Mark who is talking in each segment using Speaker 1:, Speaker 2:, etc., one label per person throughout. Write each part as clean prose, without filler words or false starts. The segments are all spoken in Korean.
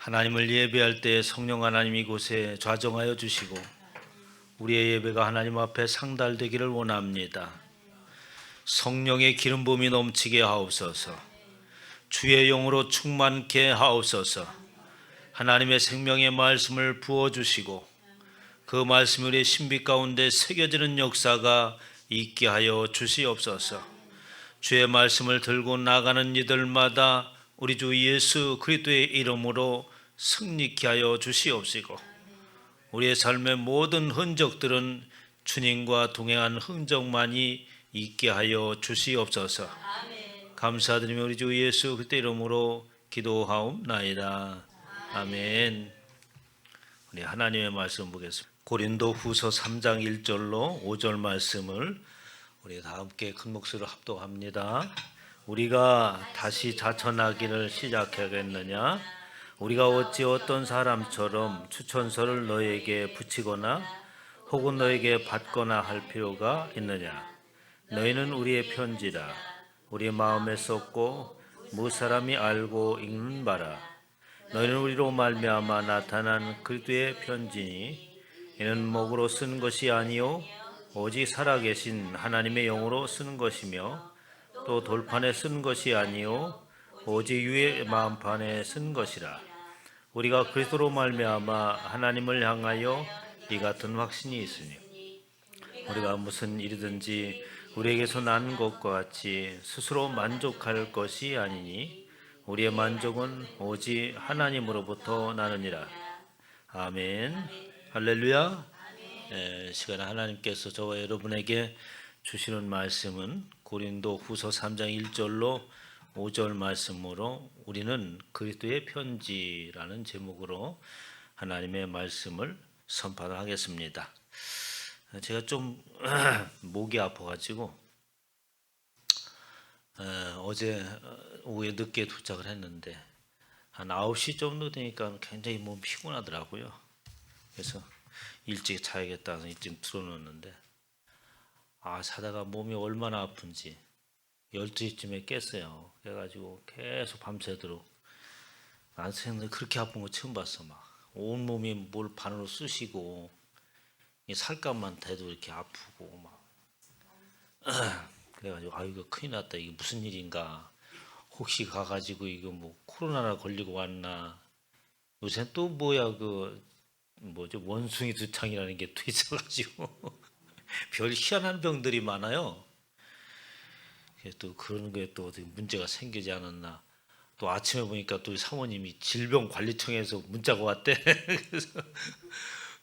Speaker 1: 하나님을 예배할 때 성령 하나님 이곳에 좌정하여 주시고 우리의 예배가 하나님 앞에 상달되기를 원합니다. 성령의 기름 부음이 넘치게 하옵소서. 주의 영으로 충만케 하옵소서. 하나님의 생명의 말씀을 부어주시고 그 말씀이 우리의 신비 가운데 새겨지는 역사가 있게 하여 주시옵소서. 주의 말씀을 들고 나가는 이들마다 우리 주 예수 그리스도의 이름으로 승리케 하여 주시옵시고 우리의 삶의 모든 흔적들은 주님과 동행한 흔적만이 있게 하여 주시옵소서. 감사드리며 우리 주 예수 그리스도 이름으로 기도하옵나이다. 아멘. 우리 하나님의 말씀 보겠습니다. 고린도 후서 3장 1절로 5절 말씀을 우리 다 함께 큰 목소리로 합독합니다. 우리가 다시 자천하기를 시작하겠느냐? 우리가 어찌 어떤 사람처럼 추천서를 너에게 붙이거나 혹은 너에게 받거나 할 필요가 있느냐? 너희는 우리의 편지라 우리 마음에 썼고 무사람이 알고 읽는 바라. 너희는 우리로 말미암아 나타난 그리스도의 편지니 이는 목으로 쓴 것이 아니요 오직 살아계신 하나님의 영으로 쓰는 것이며 또 돌판에 쓴 것이 아니요 오직 유의 마음판에 쓴 것이라. 우리가 그리스도로 말미암아 하나님을 향하여 이 같은 확신이 있으니 우리가 무슨 일이든지 우리에게서 난 것과 같이 스스로 만족할 것이 아니니 우리의 만족은 오직 하나님으로부터 나느니라. 아멘. 할렐루야. 시간에 하나님께서 저와 여러분에게 주시는 말씀은 고린도 후서 3장 1절로 5절 말씀으로 우리는 그리스도의 편지라는 제목으로 하나님의 말씀을 선포하겠습니다. 제가 좀 목이 아파가지고 어제 오후에 늦게 도착을 했는데 한 9시 정도 되니까 굉장히 몸 피곤하더라고요. 그래서 일찍 자야겠다 해서 일찍 틀어놓았는데 자다가 몸이 얼마나 아픈지 12시쯤에 깼어요. 그래가지고 계속 밤새도록 안 새는데 그렇게 아픈 거 처음 봤어. 막 온몸이 뭘 반으로 쑤시고 살갗만 대도 이렇게 아프고 막 그래가지고 이거 큰일 났다. 이게 무슨 일인가. 혹시 가가지고 이거 뭐 코로나나 걸리고 왔나. 요새 또 뭐야 그 뭐죠 원숭이 두창이라는 게 또 있어가지고 별 희한한 병들이 많아요. 또 그런 거에 또 어떻게 문제가 생기지 않았나. 또 아침에 보니까 또 사모님이 질병관리청에서 문자가 왔대. 그래서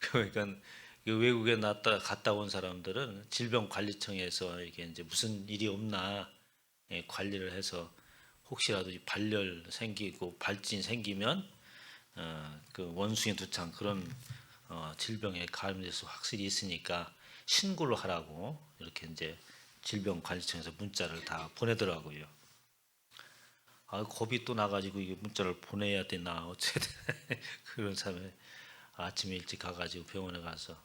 Speaker 1: 그러니까 외국에 갔다 온 사람들은 질병관리청에서 이게 이제 무슨 일이 없나 관리를 해서 혹시라도 발열 생기고 발진 생기면 그 원숭이 두창 그런 질병에 감염돼서 확실히 있으니까 신고를 하라고 이렇게 이제 질병관리청에서 문자를 다 보내더라고요. 겁이 또 나가지고 이게 문자를 보내야 되나 어쨌든 그런 사람이 아침에 일찍 가가지고 병원에 가서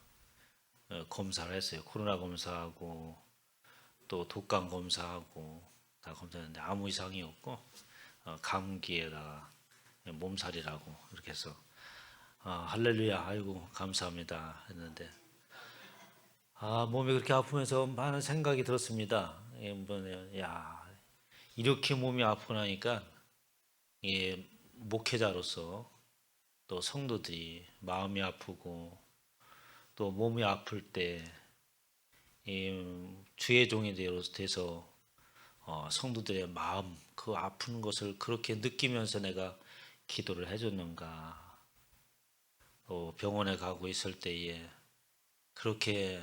Speaker 1: 검사를 했어요. 코로나 검사하고 또 독감 검사하고 다 검사했는데 아무 이상이 없고 감기에다가 몸살이라고 이렇게 해서 할렐루야 아이고 감사합니다 했는데 몸이 그렇게 아프면서 많은 생각이 들었습니다. 야 이렇게 몸이 아프고 나니까 목회자로서 또 성도들이 마음이 아프고 또 몸이 아플 때 주의 종이 돼서 성도들의 마음 그 아픈 것을 그렇게 느끼면서 내가 기도를 해줬는가. 또 병원에 가고 있을 때에 그렇게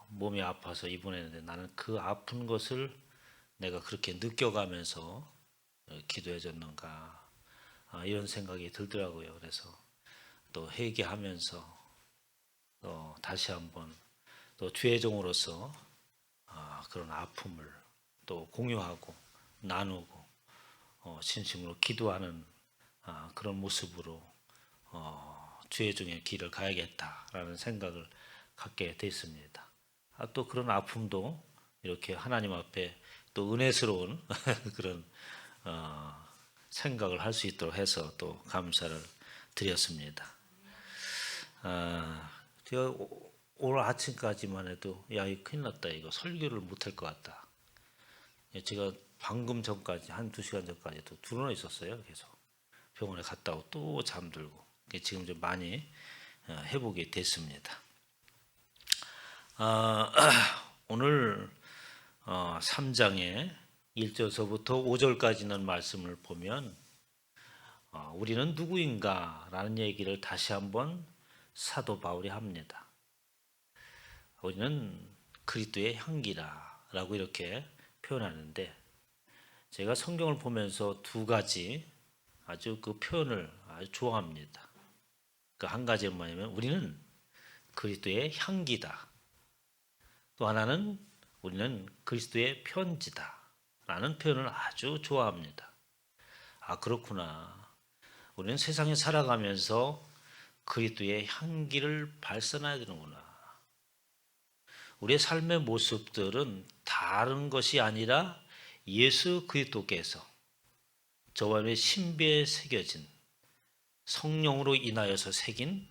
Speaker 1: 몸이 아파서 입원했는데 나는 그 아픈 것을 내가 그렇게 느껴가면서 기도해줬는가. 이런 생각이 들더라고요. 그래서 또 회개하면서 또 다시 한번 또 주의 종으로서 그런 아픔을 또 공유하고 나누고 진심으로 기도하는 그런 모습으로 주의 종의 길을 가야겠다라는 생각을 갖게 됐습니다. 또 그런 아픔도 이렇게 하나님 앞에 또 은혜스러운 그런 생각을 할 수 있도록 해서 또 감사를 드렸습니다. 제가 오늘 아침까지만 해도 야, 이거 큰일 났다. 이거 설교를 못할 것 같다. 제가 방금 전까지 한 2시간 전까지도 들어나 있었어요. 계속 병원에 갔다 오고 또 잠들고 지금 좀 많이 회복이 됐습니다. 오늘 3장의 1절서부터 5절까지 있는 말씀을 보면 우리는 누구인가 라는 얘기를 다시 한번 사도 바울이 합니다. 우리는 그리스도의 향기라 라고 이렇게 표현하는데, 제가 성경을 보면서 두 가지 아주 그 표현을 아주 좋아합니다. 그 한 가지는 뭐냐면 우리는 그리스도의 향기다, 또 하나는 우리는 그리스도의 편지다 라는 표현을 아주 좋아합니다. 그렇구나. 우리는 세상에 살아가면서 그리스도의 향기를 발산해야 되는구나. 우리의 삶의 모습들은 다른 것이 아니라 예수 그리스도께서 저와 여러분의 신비에 새겨진 성령으로 인하여서 새긴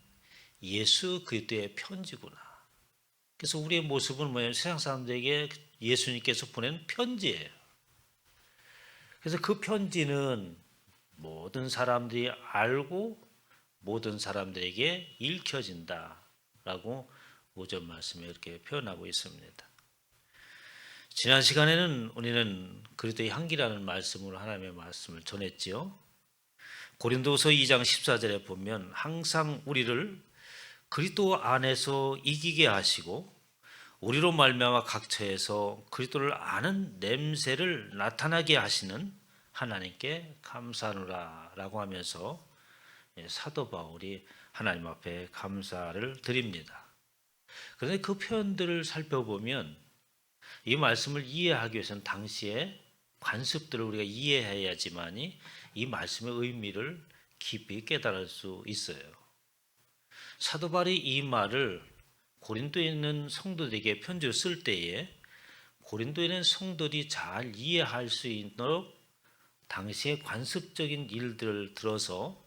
Speaker 1: 예수 그리스도의 편지구나. 그래서 우리의 모습은 뭐예요? 세상 사람들에게 예수님께서 보낸 편지예요. 그래서 그 편지는 모든 사람들이 알고 모든 사람들에게 읽혀진다라고 5절 말씀에 이렇게 표현하고 있습니다. 지난 시간에는 우리는 그리스도의 향기라는 말씀으로 하나님의 말씀을 전했지요. 고린도서 2장 14절에 보면 항상 우리를 그리스도 안에서 이기게 하시고 우리로 말미암아 각처에서 그리스도를 아는 냄새를 나타나게 하시는 하나님께 감사하노라 라고 하면서 사도 바울이 하나님 앞에 감사를 드립니다. 그런데 그 표현들을 살펴보면 이 말씀을 이해하기 위해서는 당시의 관습들을 우리가 이해해야지만이 이 말씀의 의미를 깊이 깨달을 수 있어요. 사도 바울이 이 말을 고린도에 있는 성도들에게 편지를 쓸 때에 고린도에 있는 성도들이 잘 이해할 수 있도록 당시의 관습적인 일들을 들어서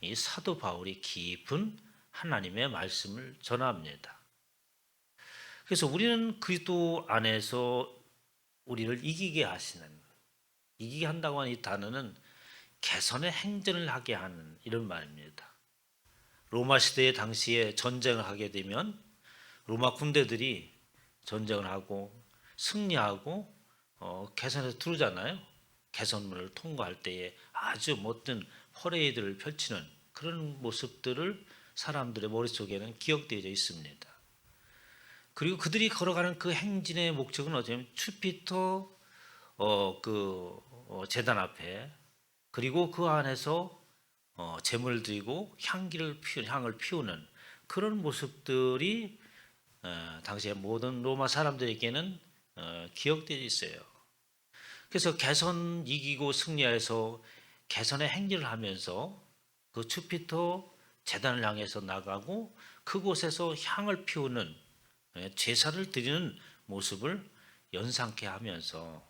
Speaker 1: 이 사도 바울이 깊은 하나님의 말씀을 전합니다. 그래서 우리는 그리스도 안에서 우리를 이기게 하시는, 이기게 한다고 하는 이 단어는 개선의 행전을 하게 하는 이런 말입니다. 로마 시대의 당시에 전쟁을 하게 되면 로마 군대들이 전쟁을 하고 승리하고 개선에서 들어오잖아요. 개선문을 통과할 때에 아주 멋진 퍼레이드를 펼치는 그런 모습들을 사람들의 머릿속에는 기억되어 있습니다. 그리고 그들이 걸어가는 그 행진의 목적은 어쩌면 주피터 제단 앞에, 그리고 그 안에서 제물을 드리고 향을 피우는 그런 모습들이 당시에 모든 로마 사람들에게는 기억되어 있어요. 그래서 개선 이기고 승리해서 개선의 행진을 하면서 그 주피터 제단을 향해서 나가고 그곳에서 향을 피우는 제사를 드리는 모습을 연상케 하면서,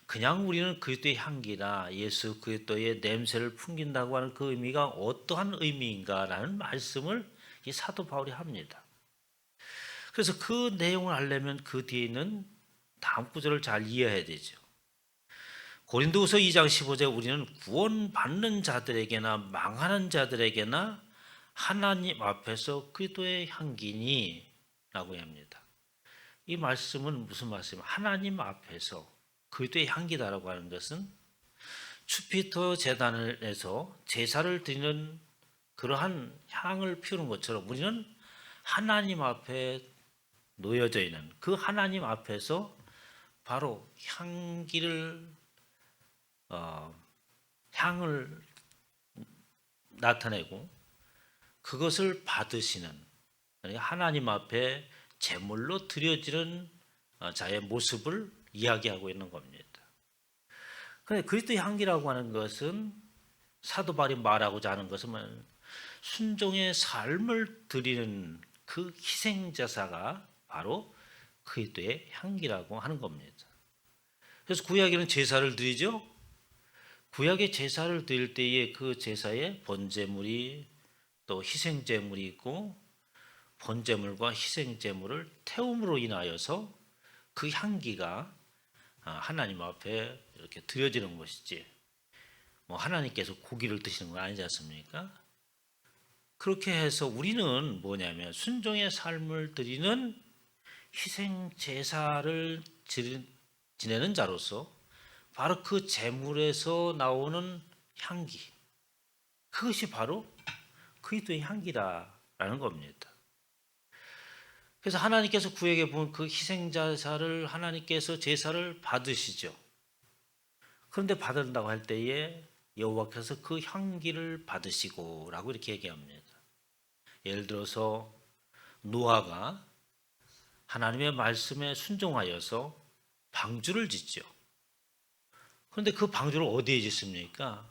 Speaker 1: 그냥 우리는 그리스도의 향기나 예수 그리스도의 냄새를 풍긴다고 하는 그 의미가 어떠한 의미인가라는 말씀을 이 사도 바울이 합니다. 그래서 그 내용을 알려면 그 뒤에 있는 다음 구절을 잘 이해해야 되죠. 고린도후서 2장 15절에 우리는 구원받는 자들에게나 망하는 자들에게나 하나님 앞에서 그리스도의 향기니 라고 합니다. 이 말씀은 무슨 말씀이에요? 하나님 앞에서 그리스도의 향기다라고 하는 것은 주피터 제단에서 제사를 드리는 그러한 향을 피우는 것처럼 우리는 하나님 앞에 놓여져 있는 그 하나님 앞에서 바로 향을 나타내고 그것을 받으시는, 하나님 앞에 제물로 드려지는 자의 모습을 이야기하고 있는 겁니다. 그런데 그리스도의 향기라고 하는 것은 사도 바울이 말하고자 하는 것은 순종의 삶을 드리는 그 희생제사가 바로 그리스도의 향기라고 하는 겁니다. 그래서 구약에는 제사를 드리죠. 구약의 제사를 드릴 때에 그 제사에 번제물이 또 희생제물이 있고 번제물과 희생제물을 태움으로 인하여서 그 향기가 하나님 앞에 이렇게 드려지는 것이지 뭐 하나님께서 고기를 드시는 건 아니지 않습니까? 그렇게 해서 우리는 뭐냐면 순종의 삶을 드리는 희생 제사를 지내는 자로서 바로 그 제물에서 나오는 향기, 그것이 바로 그리스도의 향기다라는 겁니다. 그래서 하나님께서 구약에 보면 그 희생 제사를 하나님께서 제사를 받으시죠. 그런데 받는다고 할 때에 여호와께서 그 향기를 받으시고라고 이렇게 얘기합니다. 예를 들어서 노아가 하나님의 말씀에 순종하여서 방주를 짓죠. 그런데 그 방주를 어디에 짓습니까?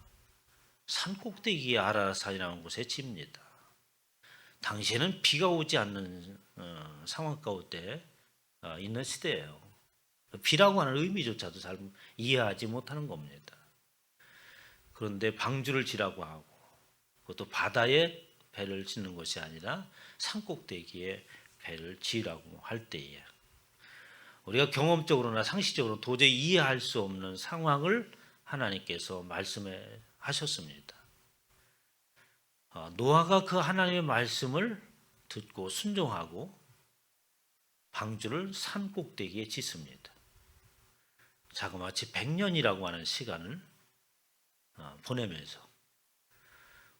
Speaker 1: 산 꼭대기에 아라산이라는 곳에 집니다. 당시에는 비가 오지 않는 상황 가운데 있는 시대예요. 비라고 하는 의미조차도 잘 이해하지 못하는 겁니다. 그런데 방주를 지라고 하고 그것도 바다에 배를 짓는 것이 아니라 산 꼭대기에 배를 지으라고 할 때에 우리가 경험적으로나 상식적으로 도저히 이해할 수 없는 상황을 하나님께서 말씀해 하셨습니다. 노아가 그 하나님의 말씀을 듣고 순종하고 방주를 산 꼭대기에 짓습니다. 자그마치 100년이라고 하는 시간을 보내면서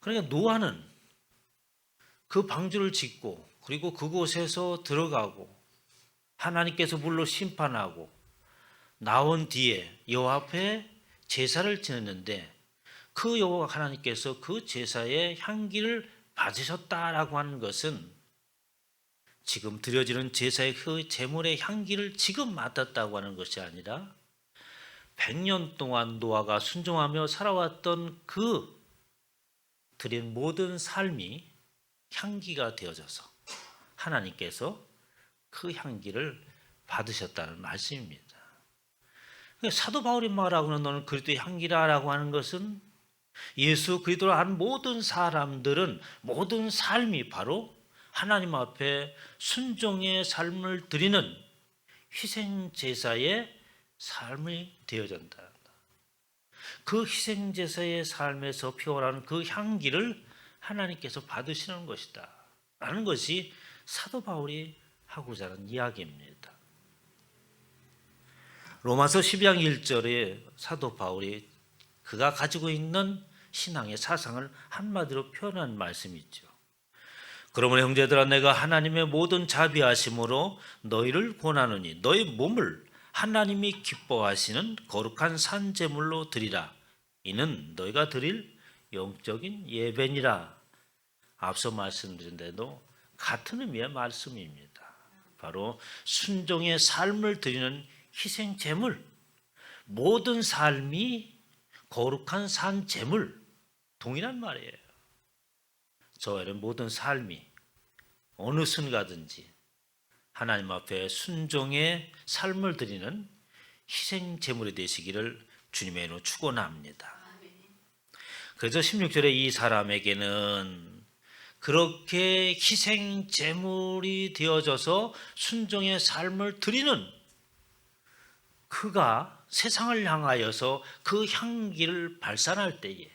Speaker 1: 그러니까 노아는 그 방주를 짓고 그리고 그곳에서 들어가고 하나님께서 물로 심판하고 나온 뒤에 여호와 앞에 제사를 지냈는데 그 여호와 하나님께서 그 제사의 향기를 받으셨다라고 하는 것은 지금 드려지는 제사의 그 제물의 향기를 지금 맡았다고 하는 것이 아니라 100년 동안 노아가 순종하며 살아왔던 그 드린 모든 삶이 향기가 되어져서 하나님께서 그 향기를 받으셨다는 말씀입니다. 사도 바울이 말하고는 너는 그리스도의 향기라라고 하는 것은 예수 그리스도를 아는 모든 사람들은 모든 삶이 바로 하나님 앞에 순종의 삶을 드리는 희생 제사의 삶이 되어진다. 그 희생 제사의 삶에서 피어나는 그 향기를 하나님께서 받으시는 것이다. 라는 것이 사도 바울이 하고자 하는 이야기입니다. 로마서 12장 1절에 사도 바울이 그가 가지고 있는 신앙의 사상을 한마디로 표현한 말씀이 있죠. 그러므로 형제들아 내가 하나님의 모든 자비하심으로 너희를 권하노니 너희 몸을 하나님이 기뻐하시는 거룩한 산 제물로 드리라. 이는 너희가 드릴 영적인 예배니라. 앞서 말씀드린 대로 같은 의미의 말씀입니다. 바로 순종의 삶을 드리는 희생 제물, 모든 삶이 거룩한 산 제물, 동일한 말이에요. 저희는 모든 삶이 어느 순간든지 하나님 앞에 순종의 삶을 드리는 희생 제물이 되시기를 주님의 이름으로 축원합니다. 그래서 16절에 이 사람에게는 그렇게 희생 제물이 되어져서 순종의 삶을 드리는 그가 세상을 향하여서 그 향기를 발산할 때에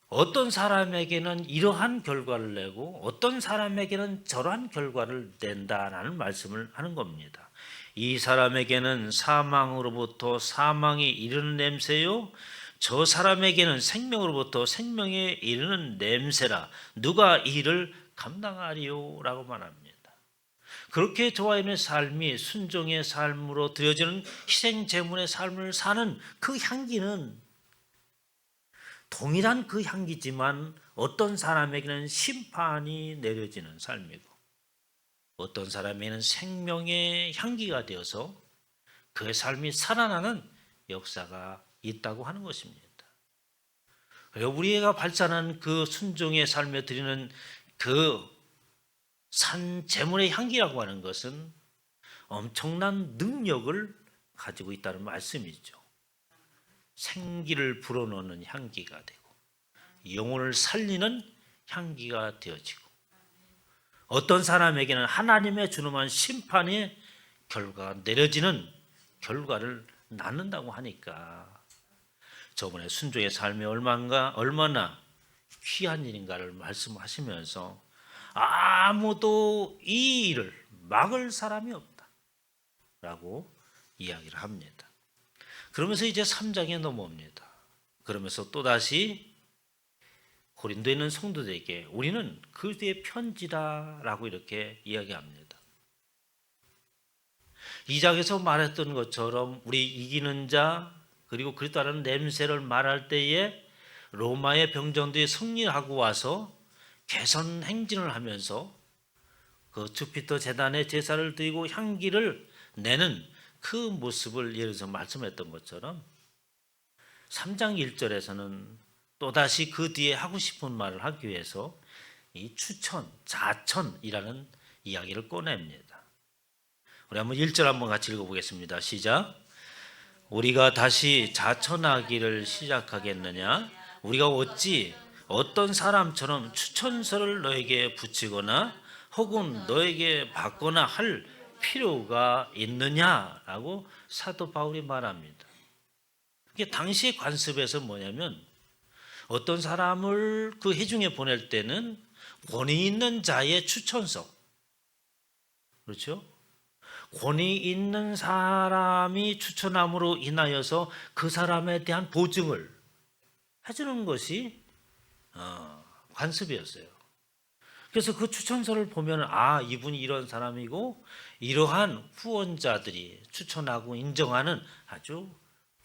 Speaker 1: 어떤 사람에게는 이러한 결과를 내고 어떤 사람에게는 저러한 결과를 낸다라는 말씀을 하는 겁니다. 이 사람에게는 사망으로부터 사망이 이르는 냄새요 저 사람에게는 생명으로부터 생명에 이르는 냄새라 누가 이를 감당하리요 라고 말합니다. 그렇게 저와의 삶이 순종의 삶으로 드려지는 희생 제물의 삶을 사는 그 향기는 동일한 그 향기지만 어떤 사람에게는 심판이 내려지는 삶이고 어떤 사람에게는 생명의 향기가 되어서 그의 삶이 살아나는 역사가 있다고 하는 것입니다. 그리고 우리가 발산한 그 순종의 삶에 드리는 그 산 제물의 향기라고 하는 것은 엄청난 능력을 가지고 있다는 말씀이죠. 생기를 불어넣는 향기가 되고 영혼을 살리는 향기가 되어지고 어떤 사람에게는 하나님의 준엄한 심판의 결과가 내려지는 결과를 낳는다고 하니까 저번에 순종의 삶이 얼마나 귀한 일인가를 말씀하시면서 아무도 이 일을 막을 사람이 없다라고 이야기를 합니다. 그러면서 이제 3장에 넘어옵니다. 그러면서 또다시 고린도에 있는 성도들에게 우리는 그들의 편지다라고 이렇게 이야기합니다. 2장에서 말했던 것처럼 우리 이기는 자 그리고 그리스도라는 냄새를 말할 때에 로마의 병정들이 승리하고 와서 개선 행진을 하면서 그 주피터 제단에 제사를 드리고 향기를 내는 그 모습을 예를 들어서 말씀했던 것처럼 3장 1절에서는 또다시 그 뒤에 하고 싶은 말을 하기 위해서 이 추천, 자천이라는 이야기를 꺼냅니다. 우리 한번 1절 한번 같이 읽어보겠습니다. 시작. 우리가 다시 자천하기를 시작하겠느냐? 우리가 어찌 어떤 사람처럼 추천서를 너에게 붙이거나 혹은 너에게 받거나 할 필요가 있느냐라고 사도 바울이 말합니다. 이게 당시의 관습에서 뭐냐면 어떤 사람을 그 회중에 보낼 때는 권위 있는 자의 추천서, 그렇죠? 권위 있는 사람이 추천함으로 인하여서 그 사람에 대한 보증을 해주는 것이 관습이었어요. 그래서 그 추천서를 보면 이분이 이런 사람이고 이러한 후원자들이 추천하고 인정하는 아주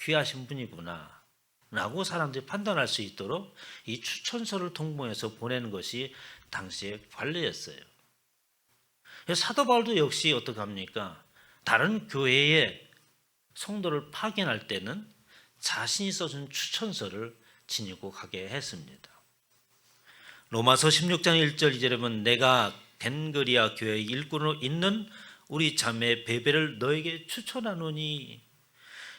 Speaker 1: 귀하신 분이구나 라고 사람들이 판단할 수 있도록 이 추천서를 통보해서 보내는 것이 당시의 관례였어요. 사도 바울도 역시 어떻게 합니까? 다른 교회의 성도를 파견할 때는 자신이 써준 추천서를 지니고 가게 했습니다. 로마서 16장 1절 2절에 보면 내가 겐그리아 교회 일꾼으로 있는 우리 자매 베베를 너에게 추천하노니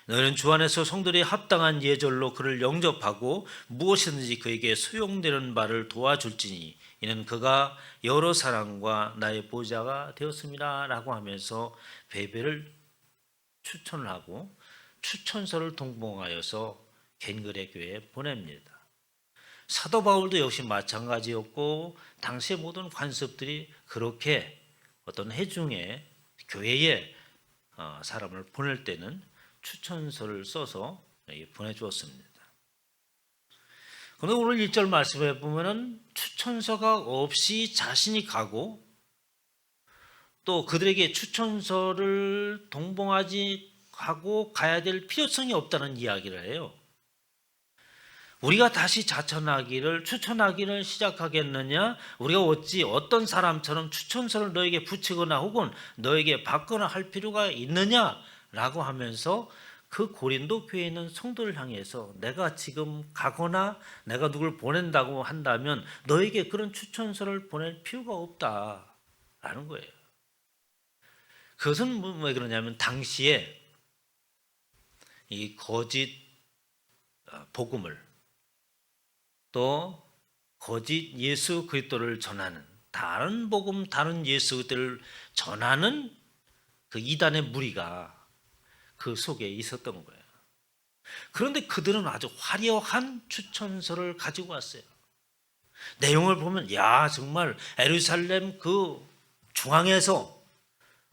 Speaker 1: 너희는 주 안에서 성도들이 합당한 예절로 그를 영접하고 무엇이든지 그에게 소용되는 바를 도와줄지니 이는 그가 여러 사람과 나의 보좌가 되었습니다 라고 하면서 베베를 추천을 하고 추천서를 동봉하여서 겐그레 교회에 보냅니다. 사도 바울도 역시 마찬가지였고 당시의 모든 관습들이 그렇게 어떤 회중의 교회에 사람을 보낼 때는 추천서를 써서 보내주었습니다. 그런데 오늘 1절 말씀에 보면은 추천서가 없이 자신이 가고 또 그들에게 추천서를 동봉하지 하고 가야 될 필요성이 없다는 이야기를 해요. 우리가 다시 추천하기를 시작하겠느냐? 우리가 어찌 어떤 사람처럼 추천서를 너에게 붙이거나 혹은 너에게 받거나 할 필요가 있느냐? 라고 하면서 그 고린도 교회에 있는 성도를 향해서 내가 지금 가거나 내가 누굴 보낸다고 한다면 너에게 그런 추천서를 보낼 필요가 없다라는 거예요. 그것은 왜 그러냐면 당시에 이 거짓 복음을 또 거짓 예수 그리스도를 전하는 다른 복음, 다른 예수 그리스도를 전하는 그 이단의 무리가 그 속에 있었던 거예요. 그런데 그들은 아주 화려한 추천서를 가지고 왔어요. 내용을 보면 정말 예루살렘 그 중앙에서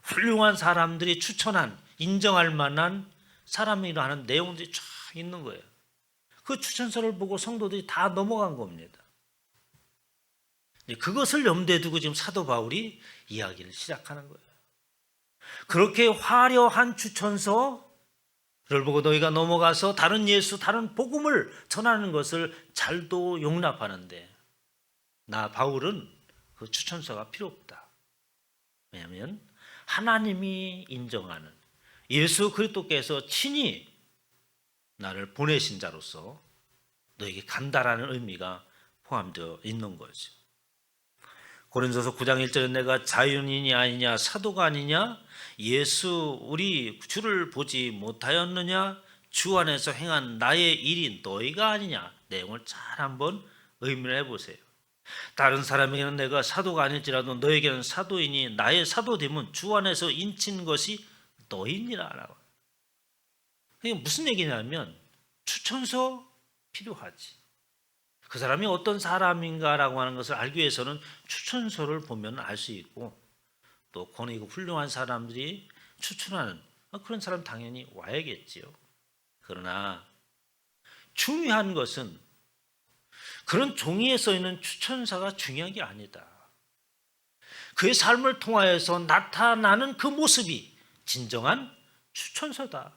Speaker 1: 훌륭한 사람들이 추천한 인정할 만한 사람이라 하는 내용들이 쫙 있는 거예요. 그 추천서를 보고 성도들이 다 넘어간 겁니다. 그것을 염두에 두고 지금 사도 바울이 이야기를 시작하는 거예요. 그렇게 화려한 추천서를 보고 너희가 넘어가서 다른 예수, 다른 복음을 전하는 것을 잘도 용납하는데 나 바울은 그 추천서가 필요 없다. 왜냐하면 하나님이 인정하는 예수 그리스도께서 친히 나를 보내신 자로서 너에게 간다라는 의미가 포함되어 있는 거죠. 고린도서 9장 1절에 내가 자연인이 아니냐 사도가 아니냐 예수 우리 주를 보지 못하였느냐 주 안에서 행한 나의 일이 너희가 아니냐. 내용을 잘 한번 의미를 해보세요. 다른 사람에게는 내가 사도가 아닐지라도 너에게는 사도이니 나의 사도됨은 주 안에서 인친 것이 너희니라 라고. 이게 무슨 얘기냐면 추천서 필요하지. 그 사람이 어떤 사람인가라고 하는 것을 알기 위해서는 추천서를 보면 알 수 있고, 또 권위고 훌륭한 사람들이 추천하는 그런 사람 당연히 와야겠지요. 그러나 중요한 것은 그런 종이에 써 있는 추천사가 중요한 게 아니다. 그의 삶을 통하여서 나타나는 그 모습이 진정한 추천서다.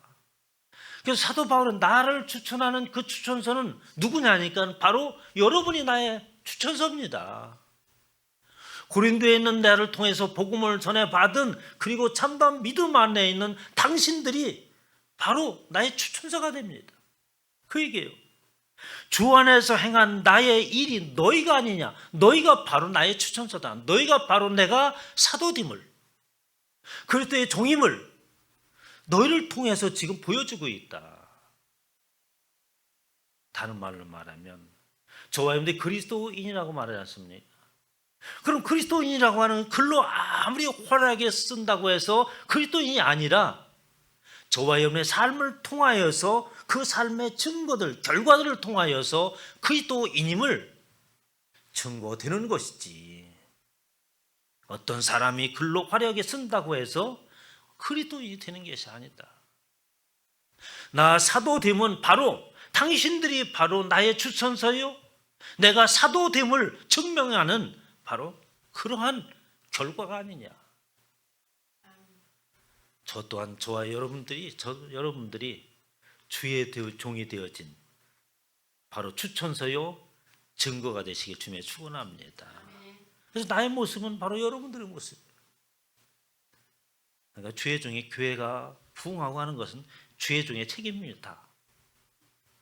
Speaker 1: 그래서 사도 바울은 나를 추천하는 그 추천서는 누구냐니까 바로 여러분이 나의 추천서입니다. 고린도에 있는 나를 통해서 복음을 전해받은, 그리고 참담 믿음 안에 있는 당신들이 바로 나의 추천서가 됩니다. 그 얘기예요. 주 안에서 행한 나의 일이 너희가 아니냐. 너희가 바로 나의 추천서다. 너희가 바로 내가 사도됨을, 그리스도의 종임을 너희를 통해서 지금 보여주고 있다. 다른 말로 말하면 저와 여러분들이 그리스도인이라고 말하지 않습니까? 그럼 그리스도인이라고 하는 글로 아무리 화려하게 쓴다고 해서 그리스도인이 아니라 저와 여러분의 삶을 통하여서 그 삶의 증거들, 결과들을 통하여서 그리스도인임을 증거되는 것이지, 어떤 사람이 글로 화려하게 쓴다고 해서 그리스도인이 되는 것이 아니다. 나 사도됨은 바로 당신들이 바로 나의 추천서요, 내가 사도됨을 증명하는 바로 그러한 결과가 아니냐. 저 또한 저와 여러분들이 주의 종이 되어진 바로 추천서요 증거가 되시길 주님의 축원합니다. 그래서 나의 모습은 바로 여러분들의 모습이에요. 그러니까 주의 종이 교회가 부흥하고 하는 것은 주의 종의 책임입니다.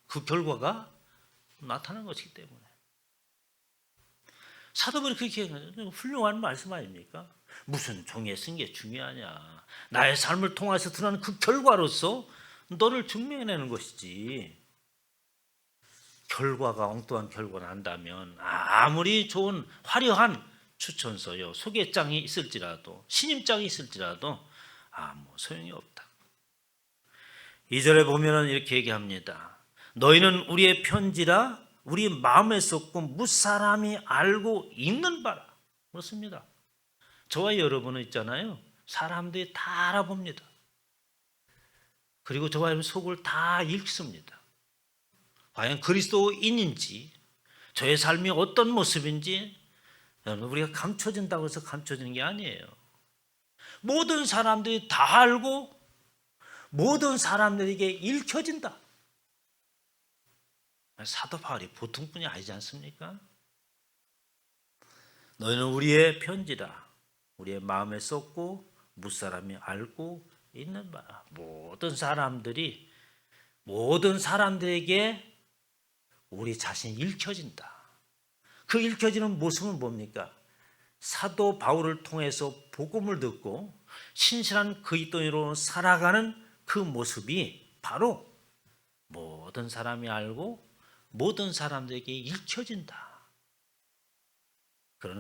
Speaker 1: 그 결과가 나타나는 것이기 때문에. 사도들이 그렇게 훌륭한 말씀 아닙니까? 무슨 종이에 쓴 게 중요하냐. 나의 삶을 통해서 드러나는 그 결과로서 너를 증명해내는 것이지, 결과가 엉뚱한 결과가 난다면 아무리 좋은 화려한 추천서요, 소개장이 있을지라도, 신임장이 있을지라도 아무 소용이 없다. 2절에 보면은 이렇게 얘기합니다. 너희는 우리의 편지라 우리 마음에 쏟고 무사람이 알고 있는 바라. 그렇습니다. 저와 여러분은 있잖아요, 사람들이 다 알아봅니다. 그리고 저와 여러분 속을 다 읽습니다. 과연 그리스도인인지, 저의 삶이 어떤 모습인지 우리가 감춰진다고 해서 감춰지는 게 아니에요. 모든 사람들이 다 알고 모든 사람들에게 읽혀진다. 사도 바울이 보통 분이 아니지 않습니까? 너희는 우리의 편지라 우리의 마음에 쏟고 무사람이 알고 있는 바라. 모든 사람들에게 우리 자신이 읽혀진다. 그 읽혀지는 모습은 뭡니까? 사도 바울을 통해서 복음을 듣고 신실한 그리스도인으로 살아가는 그 모습이 바로 모든 사람이 알고 모든 사람들에게 읽혀진다.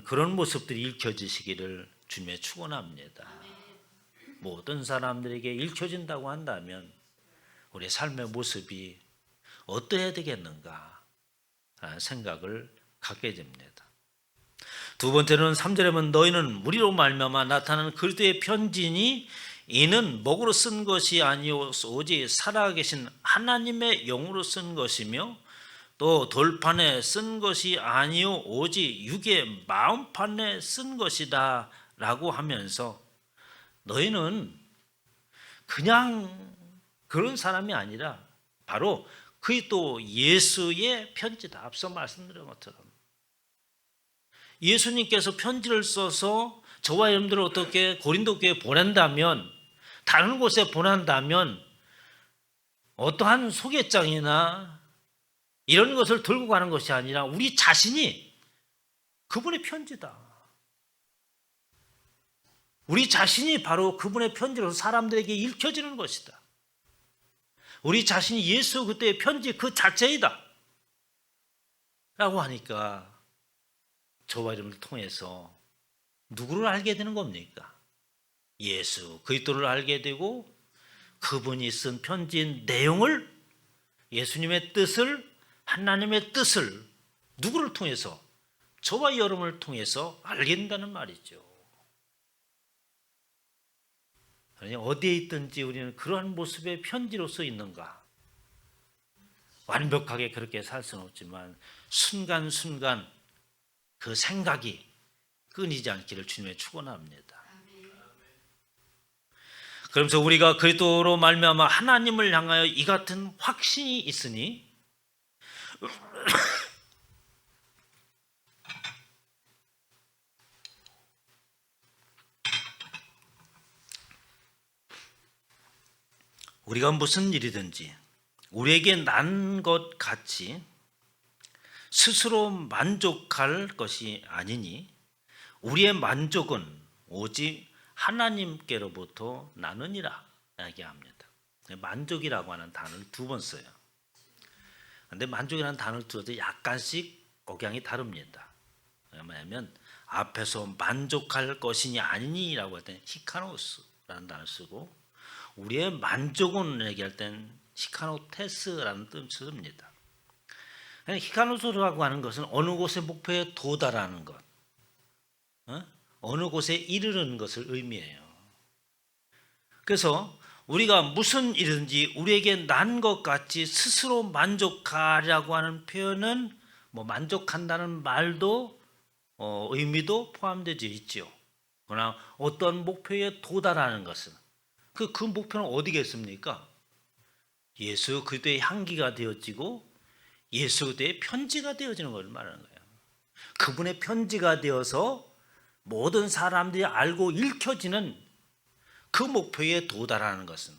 Speaker 1: 그런 모습들이 읽혀지시기를 주님의 축원합니다. 모든 사람들에게 읽혀진다고 한다면 우리의 삶의 모습이 어떠해야 되겠는가 라는 생각을 갖게 됩니다. 두 번째는 3절에 보면 너희는 우리로 말미암아 나타나는 그리스도의 편지니 이는 먹으로 쓴 것이 아니오 오직 살아계신 하나님의 영으로 쓴 것이며 또 돌판에 쓴 것이 아니오 오직 육의 마음판에 쓴 것이다 라고 하면서 너희는 그냥 그런 사람이 아니라 바로 그리스도 예수의 편지다. 앞서 말씀드린 것처럼 예수님께서 편지를 써서 저와 여러분들을 어떻게 고린도 교회에 보낸다면, 다른 곳에 보낸다면 어떠한 소개장이나 이런 것을 들고 가는 것이 아니라 우리 자신이 그분의 편지다. 우리 자신이 바로 그분의 편지로서 사람들에게 읽혀지는 것이다. 우리 자신이 예수 그때의 편지 그 자체이다 라고 하니까 저와 여러분을 통해서 누구를 알게 되는 겁니까? 예수 그리스도를 알게 되고 그분이 쓴 편지의 내용을, 예수님의 뜻을, 하나님의 뜻을 누구를 통해서? 저와 여러분을 통해서 알게 된다는 말이죠. 어디에 있든지 우리는 그러한 모습의 편지로서 있는가? 완벽하게 그렇게 살 수는 없지만 순간순간 그 생각이 끊이지 않기를 주님의 축원합니다. 그러면서 우리가 그리스도로 말미암아 하나님을 향하여 이 같은 확신이 있으니 우리가 무슨 일이든지 우리에게 난 것 같이 스스로 만족할 것이 아니니 우리의 만족은 오직 하나님께로부터 나느니라 얘기합니다. 만족이라고 하는 단어를 두 번 써요. 그런데 만족이라는 단어를 들어도 약간씩 억양이 다릅니다. 왜냐하면 앞에서 만족할 것이니 아니니라고 할 때는 히카노스라는 단어를 쓰고 우리의 만족은 얘기할 때는 히카노테스라는 뜻을 씁니다. 히카노스라고 하는 것은 어느 곳의 목표에 도달하는 것, 어느 곳에 이르는 것을 의미해요. 그래서 우리가 무슨 일이든지 우리에게 난 것 같이 스스로 만족하려고 하는 표현은 뭐 만족한다는 말도 의미도 포함되어 있죠. 그러나 어떤 목표에 도달하는 것은 그 목표는 어디겠습니까? 예수 그리스도의 향기가 되어지고 예수 그리스도의 편지가 되어지는 걸 말하는 거예요. 그분의 편지가 되어서 모든 사람들이 알고 읽혀지는 그 목표에 도달하는 것은,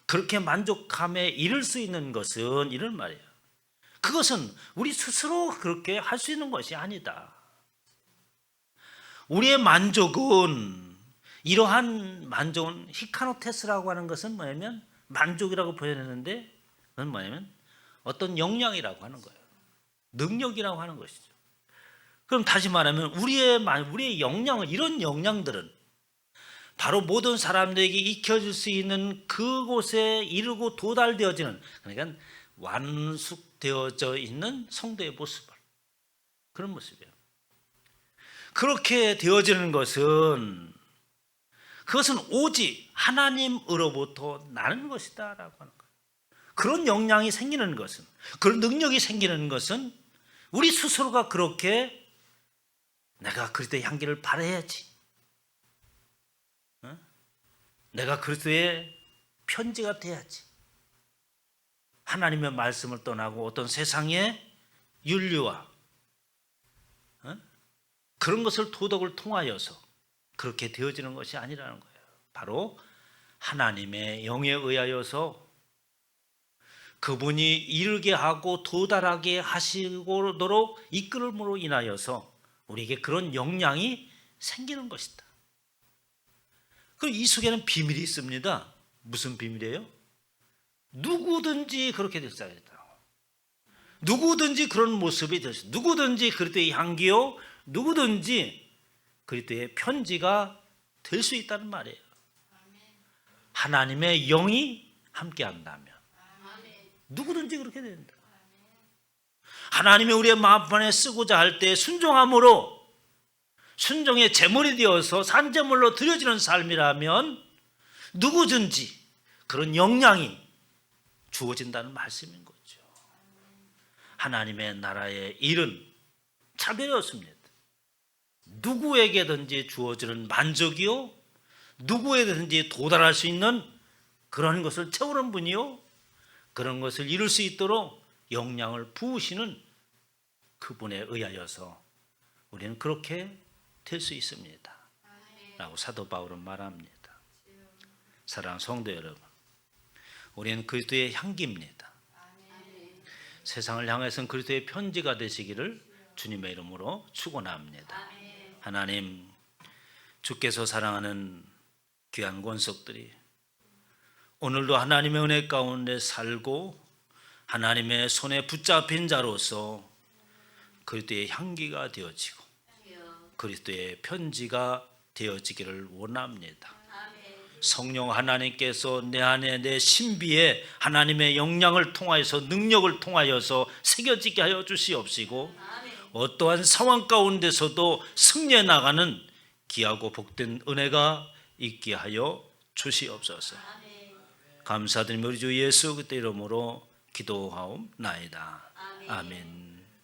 Speaker 1: 그렇게 만족함에 이를 수 있는 것은 이런 말이에요. 그것은 우리 스스로 그렇게 할 수 있는 것이 아니다. 우리의 만족은, 이러한 만족은 히카노테스라고 하는 것은 뭐냐면 만족이라고 표현했는데 그건 뭐냐면 어떤 역량이라고 하는 거예요. 능력이라고 하는 것이죠. 그럼 다시 말하면 우리의 역량은, 이런 역량들은 바로 모든 사람들에게 익혀질 수 있는 그곳에 이르고 도달되어지는, 그러니까 완숙되어져 있는 성도의 모습을, 그런 모습이에요. 그렇게 되어지는 것은, 그것은 오직 하나님으로부터 나는 것이다 라고 하는 거예요. 그런 역량이 생기는 것은, 그런 능력이 생기는 것은 우리 스스로가 그렇게 내가 그리스도의 향기를 발해야지, 내가 그리스도의 편지가 돼야지, 하나님의 말씀을 떠나고 어떤 세상의 윤리와 그런 것을 도덕을 통하여서 그렇게 되어지는 것이 아니라는 거예요. 바로 하나님의 영에 의하여서 그분이 이르게 하고 도달하게 하시도록 이끌음으로 인하여서 우리에게 그런 역량이 생기는 것이다. 그럼 이 속에는 비밀이 있습니다. 무슨 비밀이에요? 누구든지 그렇게 될 수 있다. 누구든지 그런 모습이 될 수, 누구든지 그리스도의 향기요, 누구든지 그리스도의 편지가 될 수 있다는 말이에요. 하나님의 영이 함께한다면 누구든지 그렇게 된다. 하나님이 우리의 마음판에 쓰고자 할 때 순종함으로, 순종의 제물이 되어서 산제물로 드려지는 삶이라면 누구든지 그런 역량이 주어진다는 말씀인 거죠. 하나님의 나라의 일은 차별이 없습니다. 누구에게든지 주어지는 만족이요, 누구에게든지 도달할 수 있는 그런 것을 채우는 분이요, 그런 것을 이룰 수 있도록 역량을 부으시는 그분에 의하여서 우리는 그렇게 될 수 있습니다 라고 사도 바울은 말합니다. 사랑하는 성도 여러분, 우리는 그리스도의 향기입니다. 세상을 향해서는 그리스도의 편지가 되시기를 주님의 이름으로 축원합니다. 하나님, 주께서 사랑하는 귀한 권속들이 오늘도 하나님의 은혜 가운데 살고 하나님의 손에 붙잡힌 자로서 그리스도의 향기가 되어지고 그리스도의 편지가 되어지기를 원합니다. 성령 하나님께서 내 안에 내 신비에 하나님의 영향을 통하여서 능력을 통하여서 새겨지게 하여 주시옵시고 어떠한 상황 가운데서도 승리해 나가는 귀하고 복된 은혜가 있게 하여 주시옵소서. 감사드리며 우리 주 예수 그리스도 이름으로 기도하옵나이다. 아멘.